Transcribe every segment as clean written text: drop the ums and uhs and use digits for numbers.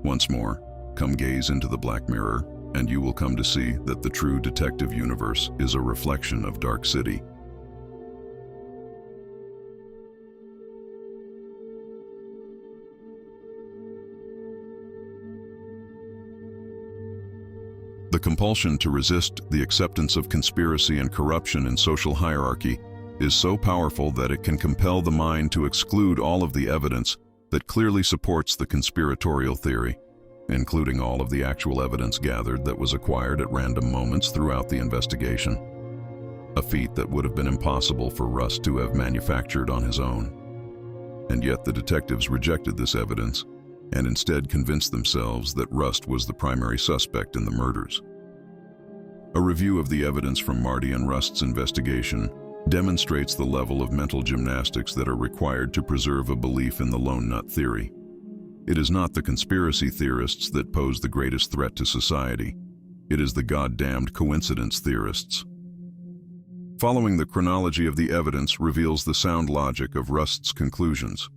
Once more, come gaze into the black mirror, and you will come to see that the true detective universe is a reflection of Dark City. The compulsion to resist the acceptance of conspiracy and corruption in social hierarchy is so powerful that it can compel the mind to exclude all of the evidence that clearly supports the conspiratorial theory, including all of the actual evidence gathered that was acquired at random moments throughout the investigation, a feat that would have been impossible for Rust to have manufactured on his own. And yet the detectives rejected this evidence and instead convinced themselves that Rust was the primary suspect in the murders. A review of the evidence from Marty and Rust's investigation demonstrates the level of mental gymnastics that are required to preserve a belief in the lone nut theory. It is not the conspiracy theorists that pose the greatest threat to society. It is the goddamned coincidence theorists. Following the chronology of the evidence reveals the sound logic of Rust's conclusions.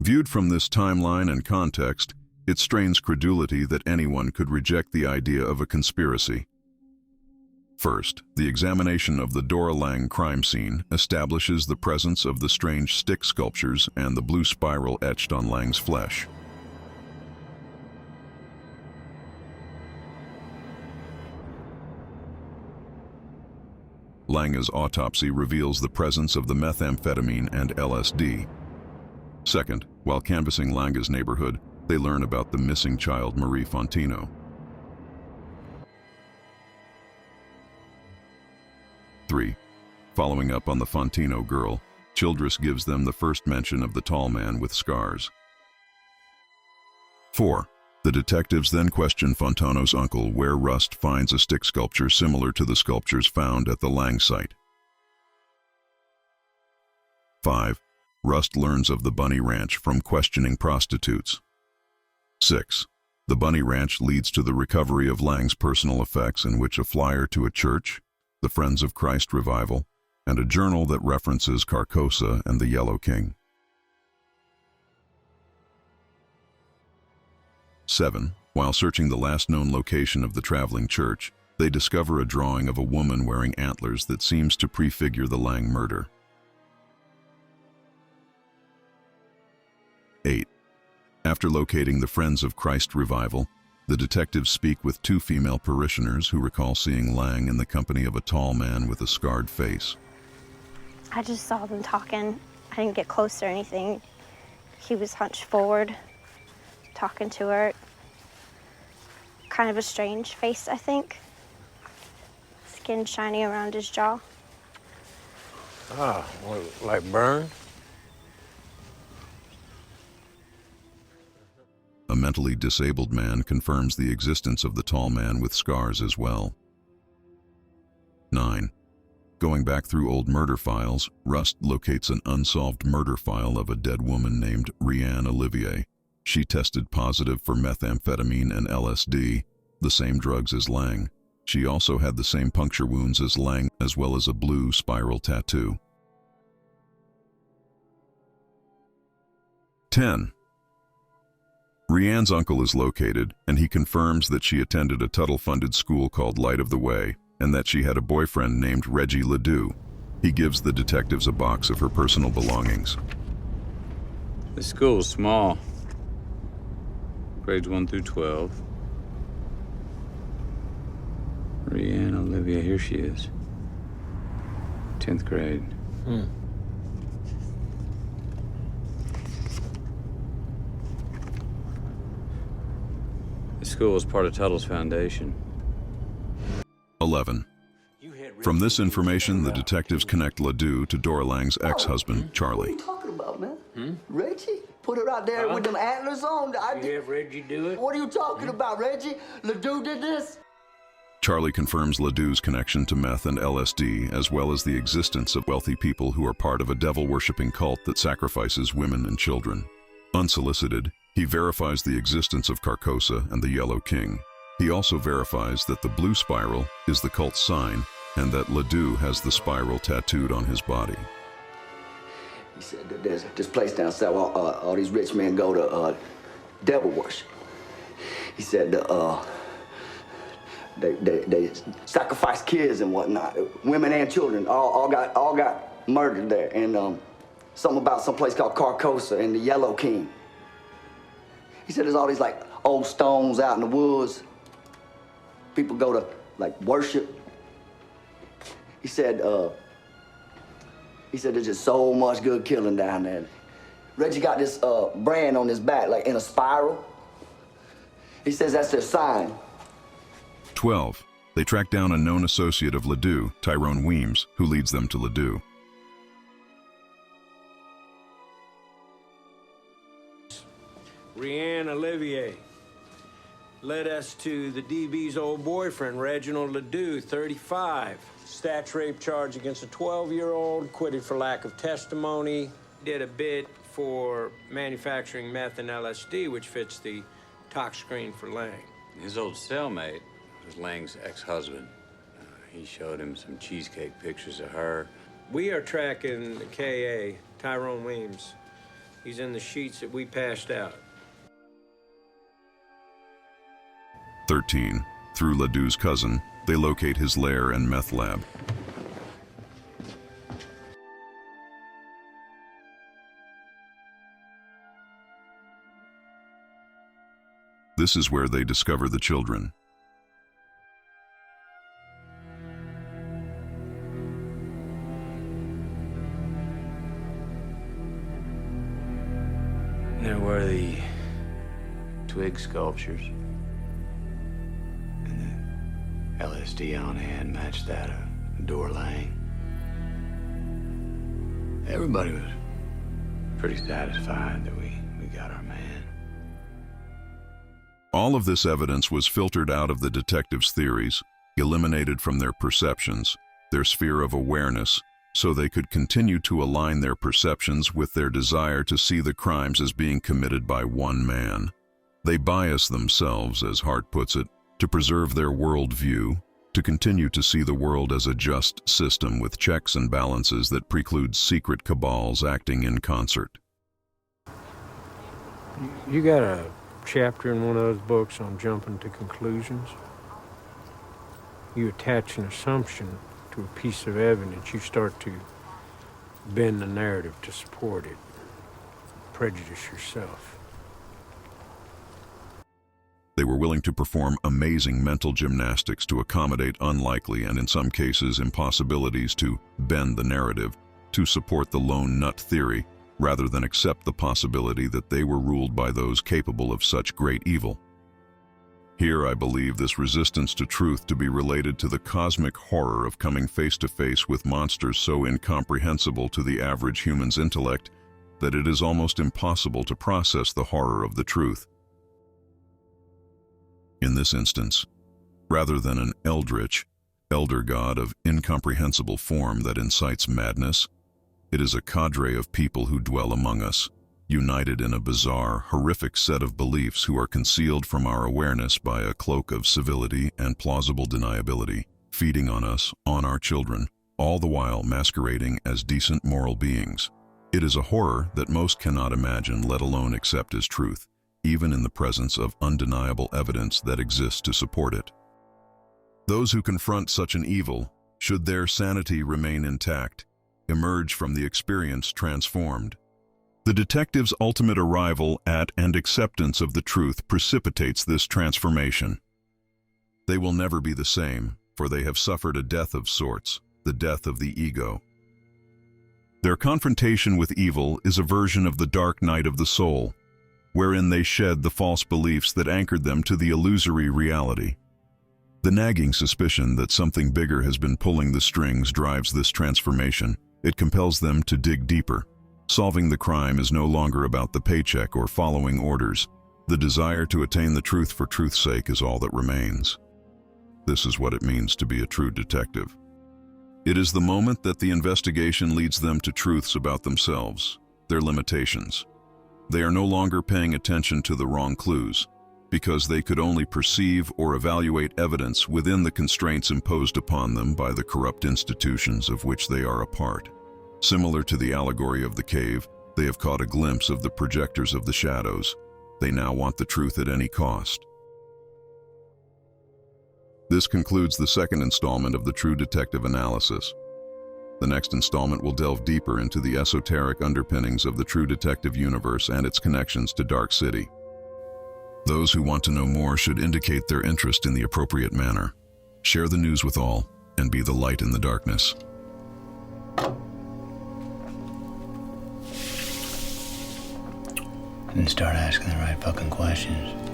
Viewed from this timeline and context, it strains credulity that anyone could reject the idea of a conspiracy. First, the examination of the Dora Lang crime scene establishes the presence of the strange stick sculptures and the blue spiral etched on Lang's flesh. Lang's autopsy reveals the presence of the methamphetamine and LSD. Second, while canvassing Lange's neighborhood, they learn about the missing child Marie Fontino. 3. Following up on the Fontino girl, Childress gives them the first mention of the tall man with scars. 4. The detectives then question Fontano's uncle where Rust finds a stick sculpture similar to the sculptures found at the Lang site. 5. Rust learns of the Bunny Ranch from questioning prostitutes. 6. The Bunny Ranch leads to the recovery of Lang's personal effects, in which a flyer to a church, the Friends of Christ revival, and a journal that references Carcosa and the Yellow King. 7. While searching the last known location of the traveling church, they discover a drawing of a woman wearing antlers that seems to prefigure the Lang murder. 8. After locating the Friends of Christ revival, the detectives speak with 2 female parishioners who recall seeing Lang in the company of a tall man with a scarred face. I just saw them talking. I didn't get close or anything. He was hunched forward, talking to her. Kind of a strange face, I think. Skin shiny around his jaw. Ah, like burned? A mentally disabled man confirms the existence of the tall man with scars as well. 9. Going back through old murder files, Rust locates an unsolved murder file of a dead woman named Rianne Olivier. She tested positive for methamphetamine and LSD, the same drugs as Lang. She also had the same puncture wounds as Lang, as well as a blue spiral tattoo. 10. Rianne's uncle is located, and he confirms that she attended a Tuttle-funded school called Light of the Way, and that she had a boyfriend named Reggie Ledoux. He gives the detectives a box of her personal belongings. The school's small. Grades 1 through 12. Rianne Olivia, here she is. 10th grade. The school is part of Tuttle's foundation. 11. From this information, the detectives connect Ledoux to Dora Lang's ex-husband, Charlie. What are you talking about, man? Reggie? Put her out there with them antlers on? You have Reggie do it? What are you talking about, Reggie? Ledoux did this? Charlie confirms Ledoux's connection to meth and LSD, as well as the existence of wealthy people who are part of a devil-worshipping cult that sacrifices women and children. Unsolicited, he verifies the existence of Carcosa and the Yellow King. He also verifies that the blue spiral is the cult's sign, and that Ledoux has the spiral tattooed on his body. He said that there's this place down south, all these rich men go to devil worship. He said they sacrifice kids and whatnot. Women and children all got murdered there. And something about some place called Carcosa and the Yellow King. He said there's all these like old stones out in the woods. People go to like worship. He said there's just so much good killing down there. Reggie got this brand on his back, like in a spiral. He says that's their sign. 12. They track down a known associate of Ledoux, Tyrone Weems, who leads them to Ledoux. Rianne Olivier led us to the DB's old boyfriend, Reginald Ledoux, 35. Stats rape charge against a 12-year-old, acquitted for lack of testimony. Did a bit for manufacturing meth and LSD, which fits the tox screen for Lang. His old cellmate was Lang's ex-husband. He showed him some cheesecake pictures of her. We are tracking the KA, Tyrone Weems. He's in the sheets that we passed out. 13. Through Ledoux's cousin, they locate his lair and meth lab. This is where they discover the children. There were the twig sculptures. And the LSD on hand matched that of Dora Lang. Everybody was pretty satisfied that we got our man. All of this evidence was filtered out of the detectives' theories, eliminated from their perceptions, their sphere of awareness, so they could continue to align their perceptions with their desire to see the crimes as being committed by one man. They bias themselves, as Hart puts it, to preserve their worldview, to continue to see the world as a just system with checks and balances that precludes secret cabals acting in concert. You got a chapter in one of those books on jumping to conclusions. You attach an assumption to a piece of evidence, you start to bend the narrative to support it, prejudice yourself. They were willing to perform amazing mental gymnastics to accommodate unlikely and in some cases impossibilities to bend the narrative, to support the lone nut theory, rather than accept the possibility that they were ruled by those capable of such great evil. Here I believe this resistance to truth to be related to the cosmic horror of coming face to face with monsters so incomprehensible to the average human's intellect that it is almost impossible to process the horror of the truth. In this instance, rather than an eldritch, elder god of incomprehensible form that incites madness, it is a cadre of people who dwell among us, united in a bizarre, horrific set of beliefs who are concealed from our awareness by a cloak of civility and plausible deniability, feeding on us, on our children, all the while masquerading as decent moral beings. It is a horror that most cannot imagine, let alone accept as truth, even in the presence of undeniable evidence that exists to support it. Those who confront such an evil, should their sanity remain intact, emerge from the experience transformed. The detective's ultimate arrival at and acceptance of the truth precipitates this transformation. They will never be the same, for they have suffered a death of sorts, the death of the ego. Their confrontation with evil is a version of the dark night of the soul, wherein they shed the false beliefs that anchored them to the illusory reality. The nagging suspicion that something bigger has been pulling the strings drives this transformation. It compels them to dig deeper. Solving the crime is no longer about the paycheck or following orders. The desire to attain the truth for truth's sake is all that remains. This is what it means to be a true detective. It is the moment that the investigation leads them to truths about themselves, their limitations. They are no longer paying attention to the wrong clues, because they could only perceive or evaluate evidence within the constraints imposed upon them by the corrupt institutions of which they are a part. Similar to the allegory of the cave, they have caught a glimpse of the projectors of the shadows. They now want the truth at any cost. This concludes the second installment of the True Detective Analysis. The next installment will delve deeper into the esoteric underpinnings of the True Detective universe and its connections to Dark City. Those who want to know more should indicate their interest in the appropriate manner. Share the news with all, and be the light in the darkness. And start asking the right fucking questions.